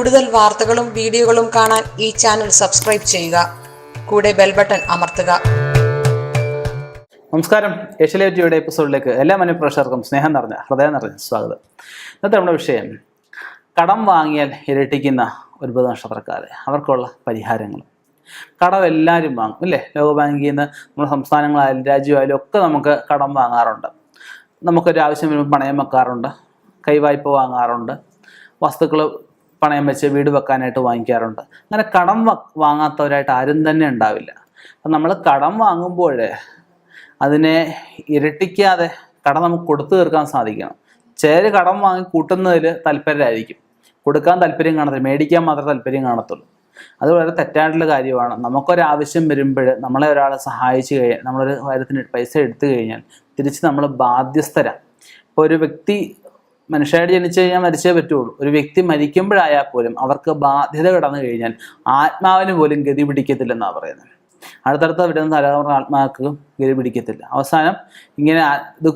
കൂടുതൽ വാർത്തകളും വീഡിയോകളും കാണാൻ ഈ ചാനൽ സബ്സ്ക്രൈബ് ചെയ്യുക. കൂടെ ബെൽ ബട്ടൺ അമർത്തുക. നമസ്കാരം. ഏഷ്യലൈറ്റ് ടിവിയുടെ എപ്പിസോഡിലേക്ക് എല്ലാ മനഃപ്രേക്ഷകർക്കും ഹൃദയം നിറഞ്ഞ സ്വാഗതം. ഇന്നത്തെ നമ്മുടെ വിഷയം കടം വാങ്ങിയാൽ ഇരട്ടിക്കുന്ന 9 നക്ഷത്രക്കാർ, അവർക്കുള്ള പരിഹാരങ്ങൾ. കടം എല്ലാവരും വാങ്ങും അല്ലേ? ലോകബാങ്കിൽ നിന്ന് നമ്മുടെ സംസ്ഥാനങ്ങളായാലും രാജ്യമായാലും ഒക്കെ നമുക്ക് കടം വാങ്ങാറുണ്ട്. നമുക്കൊരു ആവശ്യം വരുമ്പോൾ പണയം വെക്കാറുണ്ട്, കൈവായ്പ വാങ്ങാറുണ്ട്, വസ്തുക്കൾ പണയം വെച്ച് വീട് വെക്കാനായിട്ട് വാങ്ങിക്കാറുണ്ട്. അങ്ങനെ കടം വാങ്ങാത്തവരായിട്ട് ആരും തന്നെ ഉണ്ടാവില്ല. അപ്പം നമ്മൾ കടം വാങ്ങുമ്പോൾ അതിനെ ഇരട്ടിക്കാതെ കടം നമുക്ക് കൊടുത്തു തീർക്കാൻ സാധിക്കണം. ചിലർ കടം വാങ്ങി കൂട്ടുന്നതിൽ തൽപരരായിരിക്കും, കൊടുക്കാൻ താല്പര്യം കാണത്തില്ല, മേടിക്കാൻ മാത്രമേ താല്പര്യം കാണത്തുള്ളൂ. അത് വളരെ തെറ്റായിട്ടുള്ള കാര്യമാണ്. നമുക്കൊരാവശ്യം വരുമ്പോൾ നമ്മളെ ഒരാൾ സഹായിച്ചു കഴിഞ്ഞാൽ, നമ്മളൊരു കാര്യത്തിന് പൈസ എടുത്തു കഴിഞ്ഞാൽ തിരിച്ച് നമ്മൾ ബാധ്യസ്ഥരാണ്. ഇപ്പോൾ ഒരു വ്യക്തി മനുഷ്യരായിട്ട് ജനിച്ചു കഴിഞ്ഞാൽ മരിച്ചേ പറ്റുള്ളൂ. ഒരു വ്യക്തി മരിക്കുമ്പോഴായാൽ പോലും അവർക്ക് ബാധ്യത കടന്നു കഴിഞ്ഞാൽ ആത്മാവിന് പോലും ഗതി പിടിക്കത്തില്ലെന്നാണ് പറയുന്നത്. അടുത്തടുത്ത് വരുന്ന തലമുറ ആത്മാക്കൾക്ക് ഗതി പിടിക്കത്തില്ല. അവസാനം ഇങ്ങനെ ഇത്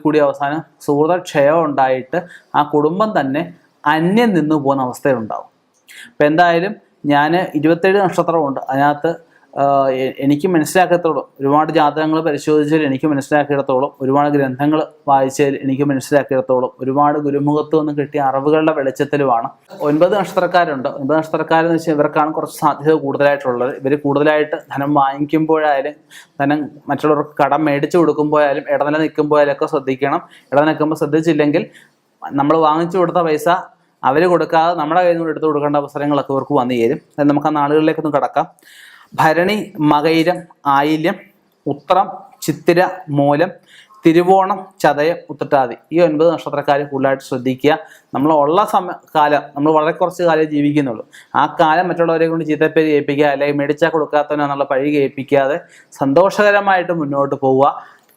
കൂടി അവസാനം സുഹൃതക്ഷയം ഉണ്ടായിട്ട് ആ കുടുംബം തന്നെ അന്യം നിന്നു പോകുന്ന അവസ്ഥയുണ്ടാവും. അപ്പം എന്തായാലും ഞാൻ 27 നക്ഷത്രമുണ്ട്. അതിനകത്ത് എനിക്ക് മനസ്സിലാക്കിയത്തോളം, ഒരുപാട് ജാതകങ്ങൾ പരിശോധിച്ചതിൽ എനിക്ക് മനസ്സിലാക്കിയിടത്തോളം, ഒരുപാട് ഗ്രന്ഥങ്ങൾ വായിച്ചതിൽ എനിക്ക് മനസ്സിലാക്കിയിടത്തോളം, ഒരുപാട് ഗുരുമുഖത്തു നിന്ന് കിട്ടിയ അറിവുകളുടെ വെളിച്ചത്തിലുമാണ് 9 നക്ഷത്രക്കാരുണ്ട്. 9 നക്ഷത്രക്കാരെന്ന് വെച്ചാൽ ഇവർക്കാണ് കുറച്ച് സാധ്യത കൂടുതലായിട്ടുള്ളത്. ഇവർ കൂടുതലായിട്ട് ധനം വാങ്ങിക്കുമ്പോഴായാലും ധനം മറ്റുള്ളവർക്ക് കടം മേടിച്ചു കൊടുക്കുമ്പോഴായാലും ഇടനില നിൽക്കുമ്പോഴായാലൊക്കെ ശ്രദ്ധിക്കണം. ഇടനില നിൽക്കുമ്പോൾ ശ്രദ്ധിച്ചില്ലെങ്കിൽ നമ്മൾ വാങ്ങിച്ചു കൊടുത്ത പൈസ അവർ കൊടുക്കാതെ നമ്മുടെ കയ്യിൽ നിന്ന് എടുത്തു കൊടുക്കേണ്ട അവസരങ്ങളൊക്കെ ഇവർക്ക് വന്നു ചേരും. നമുക്ക് ആ നാളുകളിലേക്കൊന്ന് കടക്കാം. ഭരണി, മകയിരം, ആയില്യം, ഉത്രം, ചിത്തിര, മൂലം, തിരുവോണം, ചതയം, ഉത്രട്ടാതി, ഈ 9 നക്ഷത്രക്കാർ കൂടുതലായിട്ട് ശ്രദ്ധിക്കുക. നമ്മളുള്ള കാലം, നമ്മൾ വളരെ കുറച്ച് കാലം ജീവിക്കുന്നുള്ളൂ. ആ കാലം മറ്റുള്ളവരെ കൊണ്ട് ചീത്തപ്പേര് കേൾപ്പിക്കുക, അല്ലെങ്കിൽ മേടിച്ചാൽ കൊടുക്കാത്തവനെന്നുള്ള പഴി കേൾപ്പിക്കാതെ സന്തോഷകരമായിട്ട് മുന്നോട്ട് പോവുക.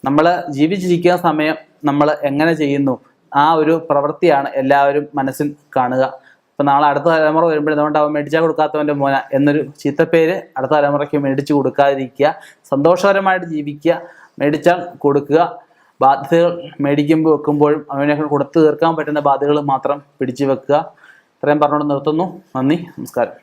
നമ്മൾ ജീവിച്ചിരിക്കുന്ന സമയം നമ്മൾ എങ്ങനെ ചെയ്യുന്നു, ആ ഒരു പ്രവൃത്തിയാണ് എല്ലാവരും മനസ്സിൽ കാണുക. ഇപ്പം നാളെ അടുത്ത തലമുറ വരുമ്പോൾ അതുകൊണ്ട് അവൻ മേടിച്ചാൽ കൊടുക്കാത്തവൻ്റെ മോന എന്നൊരു ചീത്തപ്പേര് അടുത്ത തലമുറയ്ക്ക് മേടിച്ച് കൊടുക്കാതിരിക്കുക. സന്തോഷകരമായിട്ട് ജീവിക്കുക. മേടിച്ചാൽ കൊടുക്കുക. ബാധ്യതകൾ മേടിക്കുമ്പോൾ വെക്കുമ്പോഴും അവനെ കൊടുത്തു തീർക്കാൻ പറ്റുന്ന ബാധ്യതകൾ മാത്രം പിടിച്ചു വെക്കുക. ഇത്രയും പറഞ്ഞുകൊണ്ട് നിർത്തുന്നു. നന്ദി, നമസ്കാരം.